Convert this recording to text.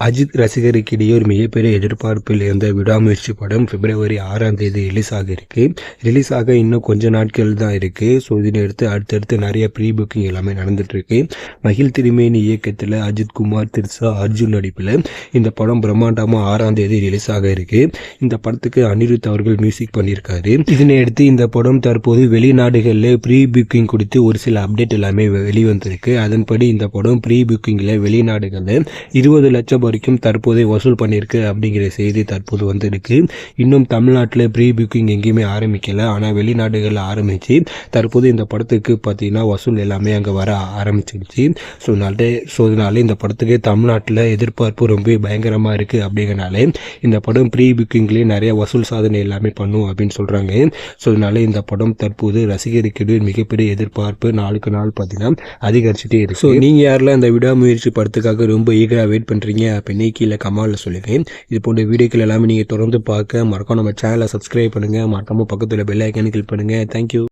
அஜித் ரசிகருக்கிடையே ஒரு மிகப்பெரிய எதிர்பார்ப்பில் இருந்த விடாமுயற்சி படம் February 6ஆம் தேதி ரிலீஸ் ஆக இருக்கு. ரிலீஸ் ஆக இன்னும் கொஞ்ச நாட்கள் தான் இருக்கு. ஸோ இதனை அடுத்தடுத்து நிறைய ப்ரீ புக்கிங் எல்லாமே நடந்துட்டு இருக்கு. மகிழ் திருமேனி இயக்கத்தில் அஜித் குமார், திரிஷா, அர்ஜுன் நடிப்பில் இந்த படம் பிரம்மாண்டமாக 6ஆம் தேதி ரிலீஸ் ஆக இருக்கு. இந்த படத்துக்கு அனிருத் அவர்கள் மியூசிக் பண்ணியிருக்காரு. இதனை அடுத்து இந்த படம் தற்போது வெளிநாடுகளில் ப்ரீ புக்கிங் கொடுத்து ஒரு சில அப்டேட் எல்லாமே வெளிவந்திருக்கு. அதன்படி இந்த படம் ப்ரீ புக்கிங்கில் வெளிநாடுகளில் 20 லட்சம் வரைக்கும் தற்போது வசூல் பண்ணியிருக்கு அப்படிங்கிற செய்தி தற்போது வந்திருக்கு. இன்னும் தமிழ்நாட்டில் ப்ரீ புக்கிங் எங்கேயுமே ஆரம்பிக்கலை. ஆனால் வெளிநாடுகளில் ஆரம்பித்து தற்போது இந்த படத்துக்கு பார்த்தீங்கன்னா வசூல் எல்லாமே அங்கே வர ஆரம்பிச்சிருச்சு. ஸோ அதனால இந்த படத்துக்கு தமிழ்நாட்டில் எதிர்பார்ப்பு ரொம்ப பயங்கரமாக இருக்குது. அப்படிங்கிறனால இந்த படம் ப்ரீ புக்கிங்லேயே நிறைய வசூல் சாதனை எல்லாமே பண்ணும் அப்படின்னு சொல்கிறாங்க. ஸோ அதனால இந்த படம் தற்போது ரசிகருக்கு மிகப்பெரிய எதிர்பார்ப்பு நாளுக்கு நாள் பார்த்தீங்கன்னா அதிகரிச்சுட்டே இருக்கு. ஸோ நீங்கள் யாரெல்லாம் இந்த விடாமுயற்சி படத்துக்காக ரொம்ப ஈகராக வெயிட் பண்ணுறீங்க அப்படின்னு கீழே கமெண்ட்ல சொல்லுங்கள். இது போன்ற வீடியோக்கள் எல்லாமே நீங்கள் தொடர்ந்து பார்க்க மறக்காம நம்ம சேனலை சப்ஸ்கிரைப் பண்ணுங்கள். மறக்காம பக்கத்தில் பெல் ஐக்கானை கிளிக் பண்ணுங்கள். தேங்க்யூ.